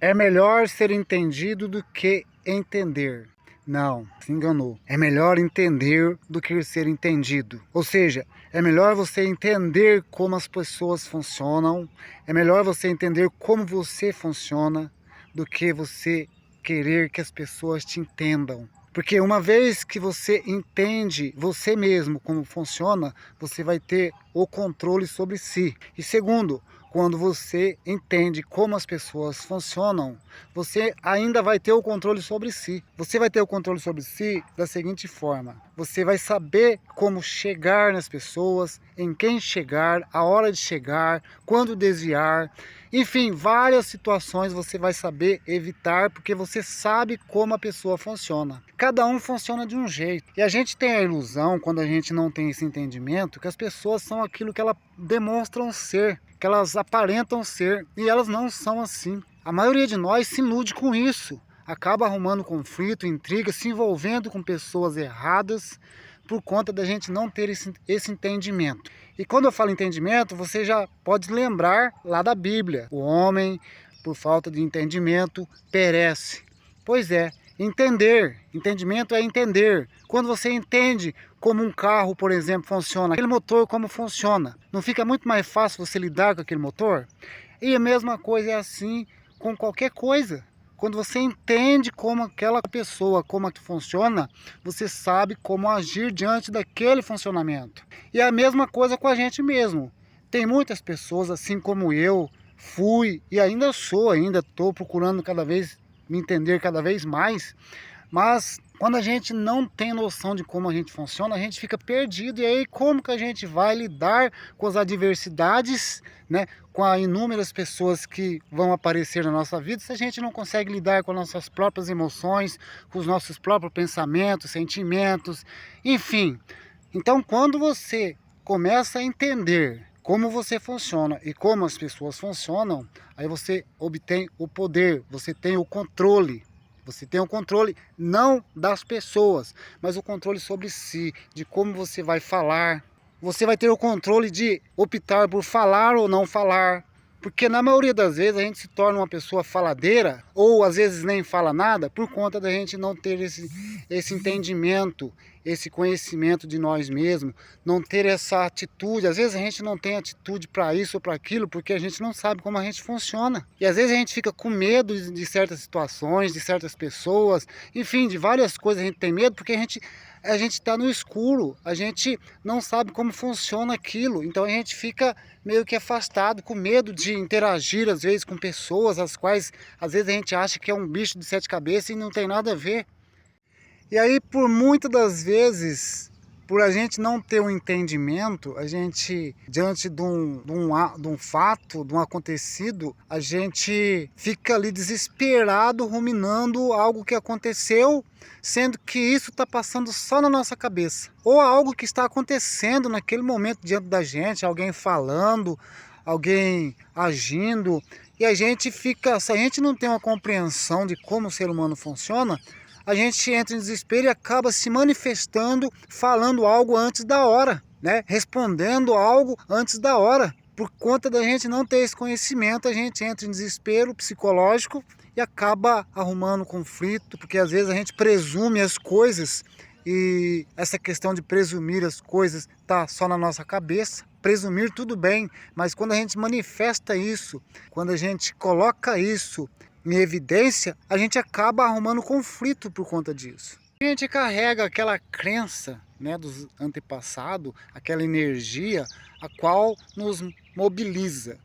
É melhor ser entendido do que entender. Não, se enganou. É melhor entender do que ser entendido. Ou seja, é melhor você entender como as pessoas funcionam, é melhor você entender como você funciona, do que você querer que as pessoas te entendam. Porque uma vez que você entende você mesmo como funciona, você vai ter o controle sobre si. E segundo, quando você entende como as pessoas funcionam, você ainda vai ter o controle sobre si. Você vai ter o controle sobre si da seguinte forma: você vai saber como chegar nas pessoas, em quem chegar, a hora de chegar, quando desviar. Enfim, várias situações você vai saber evitar porque você sabe como a pessoa funciona. Cada um funciona de um jeito. E a gente tem a ilusão, quando a gente não tem esse entendimento, que as pessoas são aquilo que elas demonstram ser, que elas aparentam ser, e elas não são assim. A maioria de nós se ilude com isso, acaba arrumando conflito, intriga, se envolvendo com pessoas erradas, por conta da gente não ter esse entendimento. E quando eu falo entendimento, você já pode lembrar lá da Bíblia: o homem, por falta de entendimento, perece. Pois é, entendimento é entender. Quando você entende como um carro, por exemplo, funciona, aquele motor como funciona, não fica muito mais fácil você lidar com aquele motor? E a mesma coisa é assim com qualquer coisa. Quando você entende como aquela pessoa, como que funciona, você sabe como agir diante daquele funcionamento. E a mesma coisa com a gente mesmo. Tem muitas pessoas, assim como eu, fui e ainda sou, ainda estou procurando cada vez me entender cada vez mais, mas quando a gente não tem noção de como a gente funciona, a gente fica perdido. E aí como que a gente vai lidar com as adversidades, né? Com as inúmeras pessoas que vão aparecer na nossa vida, se a gente não consegue lidar com as nossas próprias emoções, com os nossos próprios pensamentos, sentimentos, enfim. Então quando você começa a entender como você funciona e como as pessoas funcionam, aí você obtém o poder, você tem o controle. Você tem o controle não das pessoas, mas o controle sobre si, de como você vai falar. Você vai ter o controle de optar por falar ou não falar. Porque na maioria das vezes a gente se torna uma pessoa faladeira, ou às vezes nem fala nada, por conta da gente não ter esse entendimento, esse conhecimento de nós mesmos, não ter essa atitude. Às vezes a gente não tem atitude para isso ou para aquilo, porque a gente não sabe como a gente funciona. E às vezes a gente fica com medo de certas situações, de certas pessoas, enfim, de várias coisas a gente tem medo, porque a gente está no escuro, a gente não sabe como funciona aquilo, então a gente fica meio que afastado, com medo de interagir às vezes com pessoas, as quais às vezes a gente acha que é um bicho de sete cabeças e não tem nada a ver. E aí, por muitas das vezes, por a gente não ter um entendimento, a gente, diante de um fato, de um acontecido, a gente fica ali desesperado, ruminando algo que aconteceu, sendo que isso está passando só na nossa cabeça. Ou algo que está acontecendo naquele momento diante da gente, alguém falando, alguém agindo, e a gente fica, se a gente não tem uma compreensão de como o ser humano funciona, a gente entra em desespero e acaba se manifestando, falando algo antes da hora, né? Respondendo algo antes da hora. Por conta da gente não ter esse conhecimento, a gente entra em desespero psicológico e acaba arrumando conflito, porque às vezes a gente presume as coisas, e essa questão de presumir as coisas está só na nossa cabeça. Presumir tudo bem, mas quando a gente manifesta isso, quando a gente coloca isso em evidência, a gente acaba arrumando conflito por conta disso. A gente carrega aquela crença, né, dos antepassados, aquela energia a qual nos mobiliza,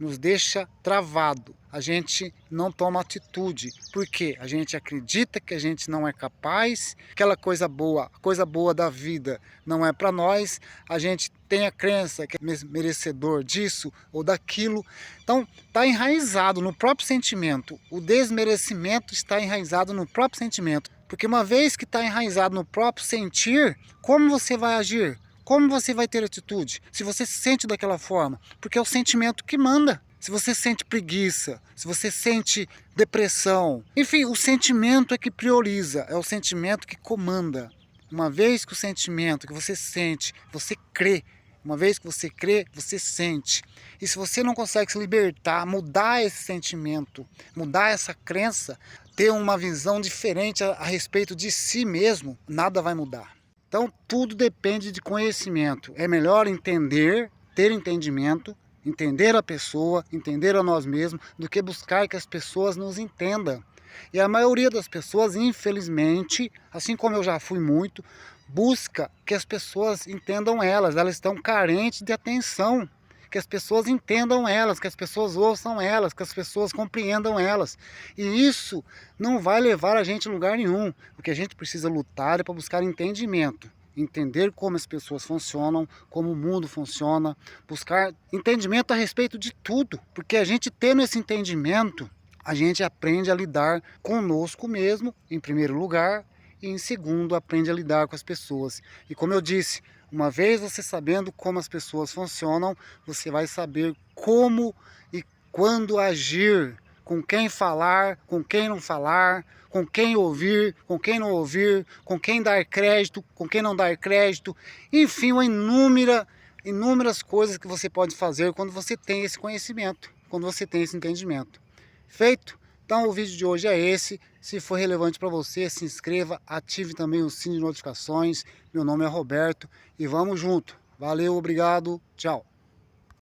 nos deixa travado. A gente não toma atitude, porque a gente acredita que a gente não é capaz, aquela coisa boa, a coisa boa da vida não é para nós, a gente tem a crença que é merecedor disso ou daquilo. Então está enraizado no próprio sentimento, o desmerecimento está enraizado no próprio sentimento, porque uma vez que está enraizado no próprio sentir, como você vai agir? Como você vai ter atitude? Se você se sente daquela forma, porque é o sentimento que manda. Se você sente preguiça, se você sente depressão, enfim, o sentimento é que prioriza, é o sentimento que comanda. Uma vez que o sentimento que você sente, você crê Uma vez que você crê, você sente. E se você não consegue se libertar, mudar esse sentimento, mudar essa crença, ter uma visão diferente a respeito de si mesmo, nada vai mudar. Então tudo depende de conhecimento. É melhor entender, ter entendimento, entender a pessoa, entender a nós mesmos, do que buscar que as pessoas nos entendam. E a maioria das pessoas, infelizmente, assim como eu já fui muito, busca que as pessoas entendam elas estão carentes de atenção, que as pessoas entendam elas, que as pessoas ouçam elas, que as pessoas compreendam elas. E isso não vai levar a gente a lugar nenhum. O que a gente precisa lutar é para buscar entendimento. Entender como as pessoas funcionam, como o mundo funciona, buscar entendimento a respeito de tudo. Porque a gente tendo esse entendimento, a gente aprende a lidar conosco mesmo, em primeiro lugar, e em segundo, aprende a lidar com as pessoas. E como eu disse, uma vez você sabendo como as pessoas funcionam, você vai saber como e quando agir, com quem falar, com quem não falar, com quem ouvir, com quem não ouvir, com quem dar crédito, com quem não dar crédito, enfim, uma inúmeras coisas que você pode fazer quando você tem esse conhecimento, quando você tem esse entendimento. Feito? Então o vídeo de hoje é esse. Se for relevante para você, se inscreva, ative também o sininho de notificações. Meu nome é Roberto e vamos junto. Valeu, obrigado, tchau.